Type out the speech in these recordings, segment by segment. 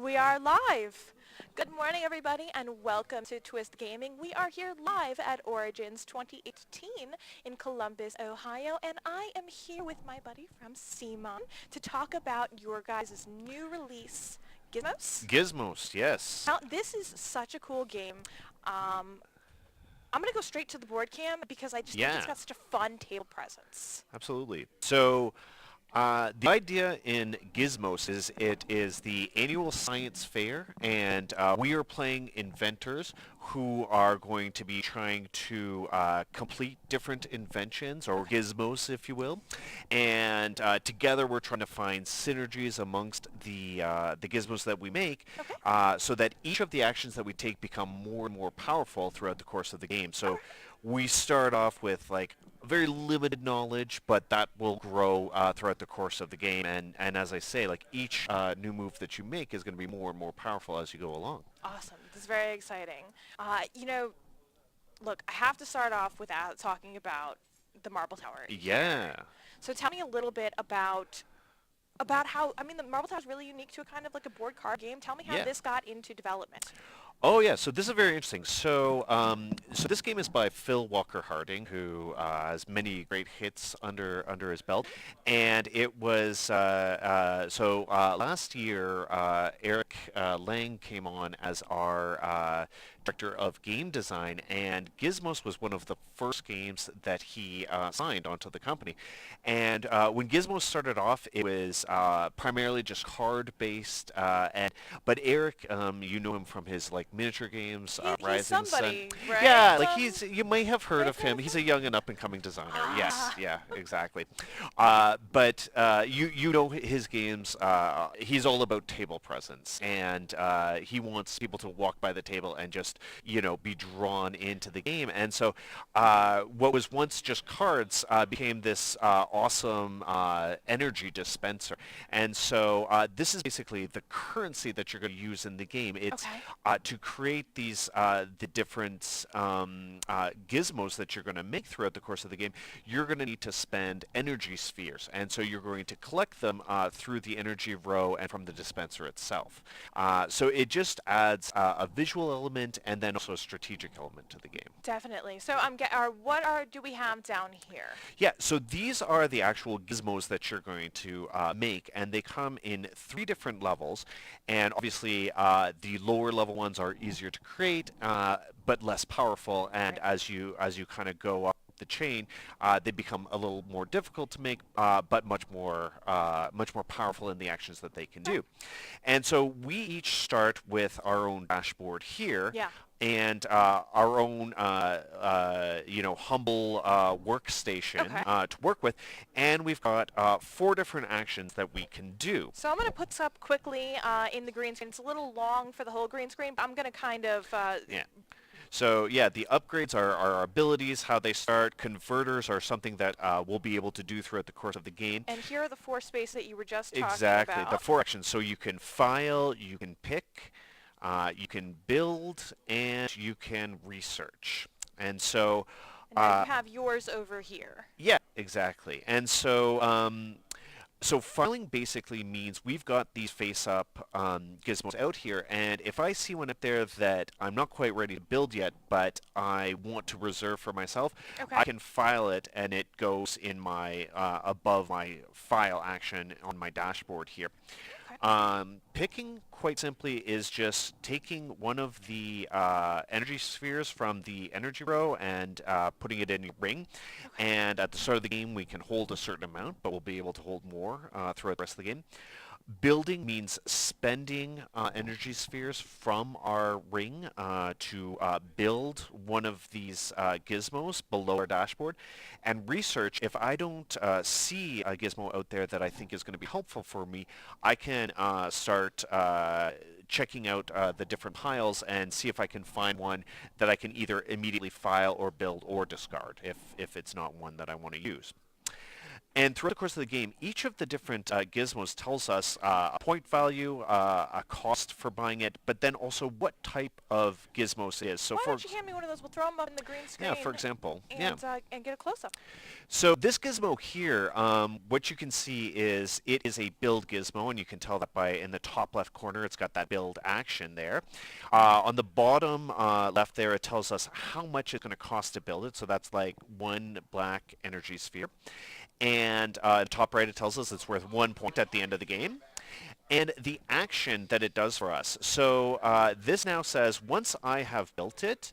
We are live. Good morning, everybody, and welcome to Twist Gaming. We are here live at Origins 2018 in Columbus, Ohio, and I am here with my buddy from CMON to talk about your guys' new release, Gizmos. Gizmos, yes. Now, this is such a cool game. I'm going to go straight to the board cam because I just think it's Yeah, got such a fun table presence. absolutely. So the idea in Gizmos is it is the annual science fair, and we are playing inventors who are going to be trying to complete different inventions, or gizmos, if you will. And together we're trying to find synergies amongst the gizmos that we make, Okay. so that each of the actions that we take become more and more powerful throughout the course of the game. So we start off with like very limited knowledge, but that will grow throughout the course of the game. And as I say, like each new move that you make is going to be more and more powerful as you go along. Awesome. This is very exciting. Look, I have to start off without talking about the Marble Tower. Yeah. So tell me a little bit about how, the Marble Tower is really unique to a kind of like a board card game. Tell me how Yeah. this got into development. Oh yeah, so this is very interesting. So this game is by Phil Walker Harding, who has many great hits under his belt, and it was last year Eric Lang came on as our director of game design, and Gizmos was one of the first games that he signed onto the company. And when Gizmos started off, it was primarily just card-based, but Eric, you know him from his like miniature games, He's Rising somebody, Sun. right? Yeah, like you may have heard of him. He's a young and up-and-coming designer. Yes, Ah. yeah, exactly. But you know his games. He's all about table presence, and he wants people to walk by the table and just be drawn into the game. And so what was once just cards became this awesome energy dispenser. And so this is basically the currency that you're going to use in the game. It's Okay. to create these the different gizmos that you're going to make throughout the course of the game. You're going to need to spend energy spheres, and so you're going to collect them through the energy row and from the dispenser itself. So it just adds a visual element and then also a strategic element to the game. Definitely. So do we have down here? Yeah, so these are the actual gizmos that you're going to make, and they come in 3 different levels. And obviously, the lower level ones are easier to create, but less powerful. And as you kind of go up the chain, they become a little more difficult to make, but much more powerful in the actions that they can do. And so we each start with our own dashboard here. Yeah. And our own, humble workstation to work with, and we've got 4 different actions that we can do. So I'm going to put this up quickly in the green screen. It's a little long for the whole green screen, but I'm going to kind of... Yeah. So yeah, the upgrades are our abilities, how they start. Converters are something that we'll be able to do throughout the course of the game. And here are the 4 spaces that you were just talking Exactly, about. the 4 actions. So you can file, you can pick, you can build, and you can research. And so... And now you have yours over here. Yeah, exactly. And so filing basically means we've got these face-up gizmos out here, and if I see one up there that I'm not quite ready to build yet, but I want to reserve for myself, I can file it, and it goes in my above my file action on my dashboard here. Picking, quite simply, is just taking one of the energy spheres from the energy row and putting it in a ring. And at the start of the game, we can hold a certain amount, but we'll be able to hold more throughout the rest of the game. Building means spending energy spheres from our ring to build one of these gizmos below our dashboard. And research, if I don't see a gizmo out there that I think is going to be helpful for me, I can start checking out the different piles and see if I can find one that I can either immediately file or build or discard if it's not one that I want to use. And throughout the course of the game, each of the different gizmos tells us a point value, a cost for buying it, but then also what type of gizmos it is. So Why don't you hand me one of those? We'll throw them up in the green yeah, screen for example, and get a close-up. So this gizmo here, what you can see is it is a build gizmo, and you can tell that by in the top left corner, it's got that build action there. On the bottom left there, it tells us how much it's going to cost to build it. So that's like 1 black energy sphere. And top right, it tells us it's worth 1 point at the end of the game. And the action that it does for us. So this now says once I have built it,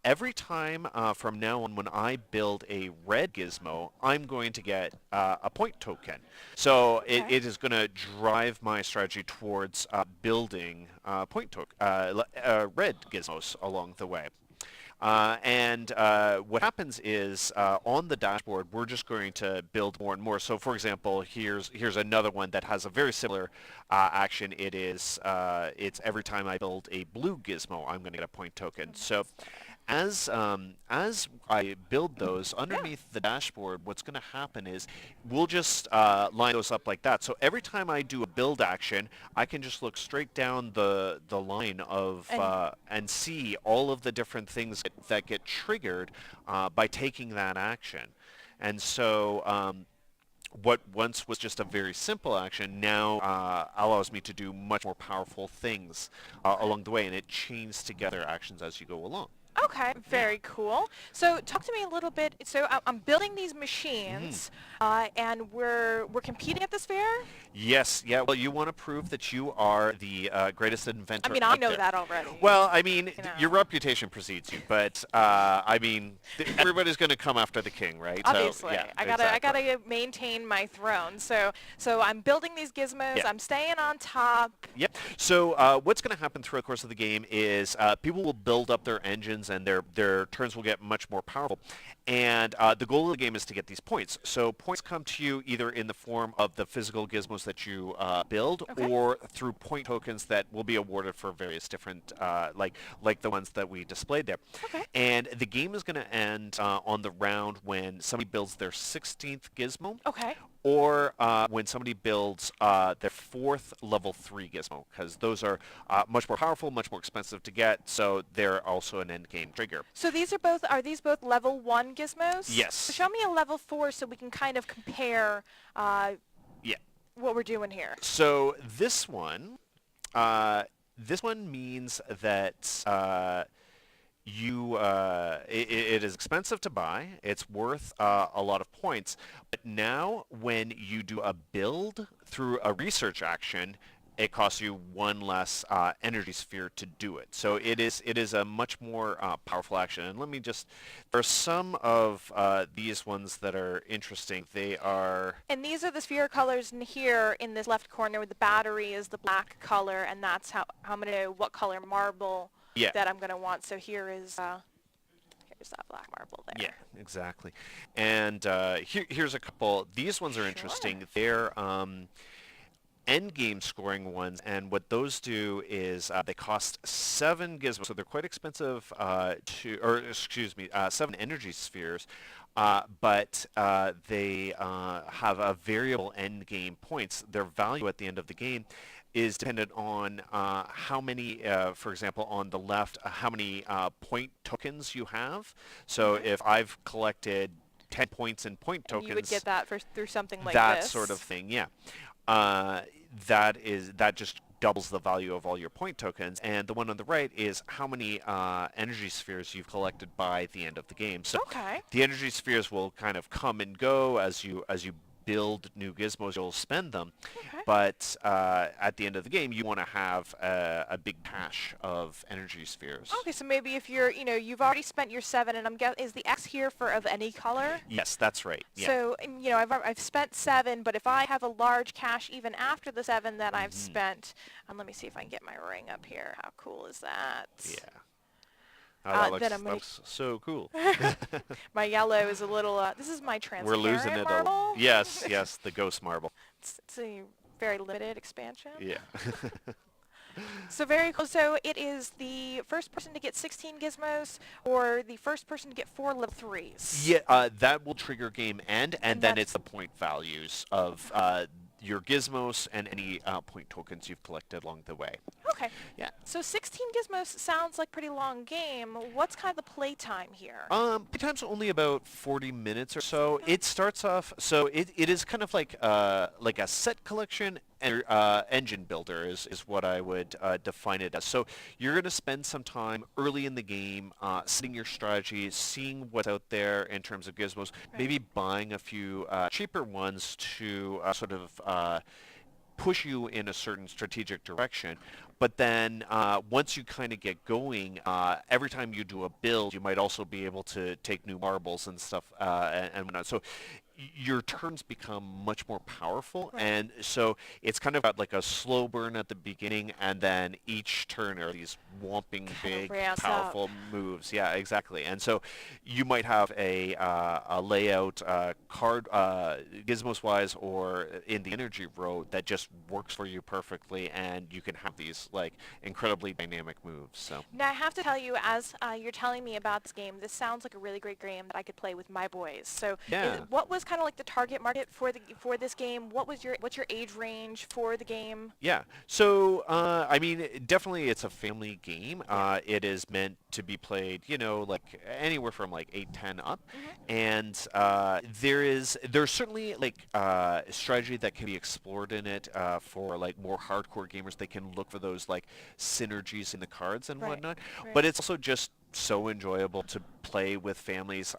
every time from now on when I build a red gizmo, I'm going to get a point token. So it is going to drive my strategy towards building red gizmos along the way. And what happens is on the dashboard, we're just going to build more and more. So, for example, here's another one that has a very similar action. It's every time I build a blue gizmo, I'm going to get a point token. So, as I build those underneath the dashboard, what's going to happen is we'll just line those up like that. So every time I do a build action, I can just look straight down the line of and see all of the different things that get triggered by taking that action. And so what once was just a very simple action now allows me to do much more powerful things along the way, and it chains together actions as you go along. Okay, very cool. So talk to me a little bit. So I'm building these machines, and we're competing at this fair? Yes, yeah. Well, you want to prove that you are the greatest inventor. I mean, I know that already. Well, I mean, your reputation precedes you, but I mean, everybody's going to come after the king, right? Obviously, so, yeah, I gotta maintain my throne. So I'm building these gizmos. Yeah. I'm staying on top. Yep. So what's going to happen throughout the course of the game is people will build up their engines and their turns will get much more powerful. And the goal of the game is to get these points. So points come to you either in the form of the physical gizmos that you build, or through point tokens that will be awarded for various different, like the ones that we displayed there. Okay. And the game is going to end on the round when somebody builds their 16th gizmo. Okay. Or when somebody builds their 4th level 3 gizmo, because those are much more powerful, much more expensive to get, so they're also an end game trigger. So are these both level 1 gizmos? Yes. So show me a level 4 so we can kind of compare what we're doing here. So this one means that it is expensive to buy. It's worth a lot of points. But now when you do a build through a research action, it costs you 1 less energy sphere to do it. So it is a much more powerful action. And let me just, there are some of these ones that are interesting. They are... And these are the sphere colors in here in this left corner where the battery is the black color, and that's how I'm going to know what color marble that I'm going to want. So here's that black marble there. Yeah, exactly. And here's a couple. These ones are interesting. They're end game scoring ones, and what those do is they cost 7 gizmos, so they're quite expensive 7 energy spheres, but they have a variable end game points. Their value at the end of the game is dependent on how many, for example, on the left, how many point tokens you have. So if I've collected 10 points in point tokens, you would get that through something like that this. sort of thing, yeah. That just doubles the value of all your point tokens. And the one on the right is how many energy spheres you've collected by the end of the game. So the energy spheres will kind of come and go as you build new gizmos, you'll spend them. But at the end of the game, you want to have a big cache of energy spheres. Okay, so maybe if you've already spent your 7, and is the X here for of any color? Yes, that's right. Yeah. So I've spent 7, but if I have a large cache even after the 7 that I've spent, let me see if I can get my ring up here. How cool is that? Yeah. Oh, that looks so cool. My yellow is a little, this is my transparent We're losing it marble. Yes, the ghost marble. It's a very limited expansion. Yeah. So very cool. So it is the first person to get 16 gizmos or the first person to get 4 level 3s. Yeah, that will trigger game end, and And then that's it's the point values of your gizmos and any point tokens you've collected along the way. okay. Yeah. So 16 gizmos sounds like a pretty long game. What's kind of the play time here? Playtime's only about 40 minutes or so. Okay. It starts off, so it is kind of like a set collection and engine builder is what I would define it as. So you're going to spend some time early in the game setting your strategy, seeing what's out there in terms of gizmos, Right. maybe buying a few cheaper ones to sort of push you in a certain strategic direction. But then once you kind of get going, every time you do a build, you might also be able to take new marbles and stuff and whatnot. So your turns become much more powerful, Right. and so it's kind of got like a slow burn at the beginning, and then each turn are these whomping Kind of big ramps up. powerful moves. Yeah, exactly. And so you might have a layout card gizmos wise or in the energy row that just works for you perfectly, and you can have these like incredibly dynamic moves. So Now I have to tell you, as you're telling me about this game, this sounds like a really great game that I could play with my boys. So, yeah. what was kind of like the target market for this game? What's your age range for the game? Yeah. So, I mean, definitely it's a family game. Yeah. It is meant to be played, like anywhere from like 8, 10 up. Hmm. And there's certainly like strategy that can be explored in it for like more hardcore gamers. They can look for those like synergies in the cards and Right. whatnot. Right. But it's also just so enjoyable to play with families.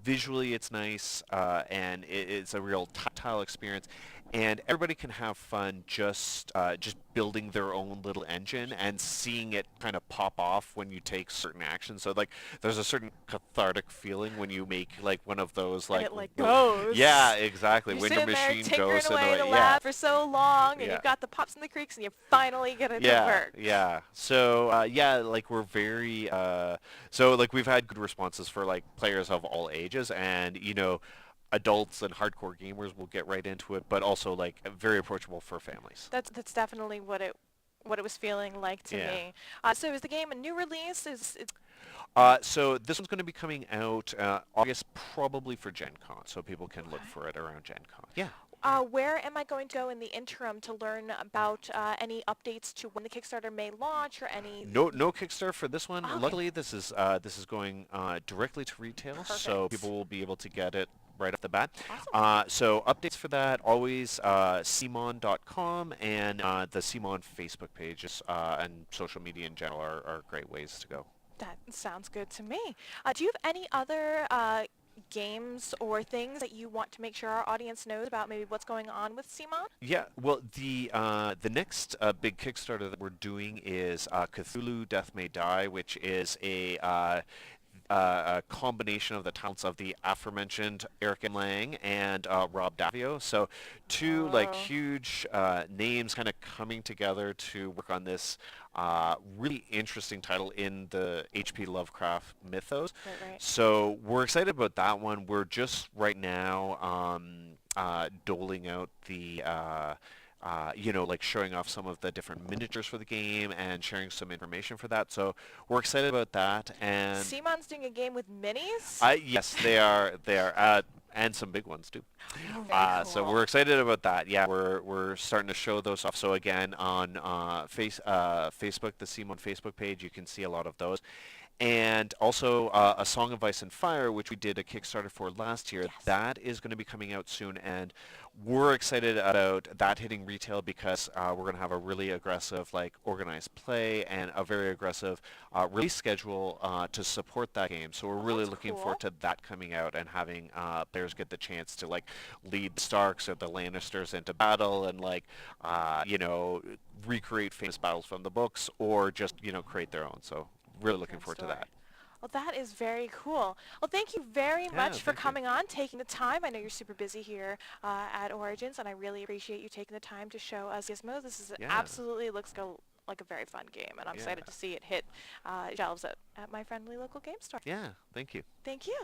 Visually, it's nice, and it's a real tactile experience. And everybody can have fun just building their own little engine and seeing it kind of pop off when you take certain actions. So like there's a certain cathartic feeling when you make like one of those And like it like goes. yeah, exactly. You're When your sitting there machine tinkering goes in the away in the way. Yeah. lab for so long, and Yeah. you've got the pops and the creaks, and you finally get it to Yeah, work. yeah. So yeah, like we're very so like we've had good responses for like players of all ages, and adults and hardcore gamers will get right into it, but also like very approachable for families. That's definitely what it was feeling like to Yeah. me. So is the game a new release? Is it So this one's going to be coming out August, probably for Gen Con, so people can look okay? for it around Gen Con. Yeah. Where am I going to go in the interim to learn about any updates to when the Kickstarter may launch or any? No Kickstarter for this one. Oh, okay, Luckily, this is going directly to retail, so perfect. people will be able to get it right off the bat. Awesome. So updates for that always CMON.com and the CMON Facebook pages and social media in general are great ways to go. That sounds good to me. Do you have any other games or things that you want to make sure our audience knows about maybe what's going on with CMON? Yeah, well, the next big Kickstarter that we're doing is Cthulhu Death May Die, which is a combination of the talents of the aforementioned Eric M. Lang and Rob Davio. So two like Oh, huge names kind of coming together to work on this really interesting title in the H.P. Lovecraft mythos. right, right. So we're excited about that one. We're just right now doling out the like showing off some of the different miniatures for the game and sharing some information for that. So we're excited about that. And CMON's doing a game with minis? yes, they are. They are. And some big ones too. Oh, very So cool. we're excited about that. Yeah, we're starting to show those off. So again, on Facebook, the CMON Facebook page, you can see a lot of those. And also A Song of Ice and Fire, which we did a Kickstarter for last year. Yes. That is going to be coming out soon, and we're excited about that hitting retail because we're going to have a really aggressive, like, organized play and a very aggressive release schedule to support that game. So we're Oh, really that's looking cool. forward to that coming out and having players get the chance to, like, lead the Starks or the Lannisters into battle and, like, recreate famous battles from the books or just, create their own. So really looking Different forward to story. that. Well, that is very cool. Well, thank you very Yeah, much for thank you. coming on, taking the time. I know you're super busy here at Origins, and I really appreciate you taking the time to show us Gizmo. This is Yeah, absolutely looks like a very fun game, and I'm yeah, excited to see it hit shelves at my friendly local game store. yeah. Thank you. Thank you.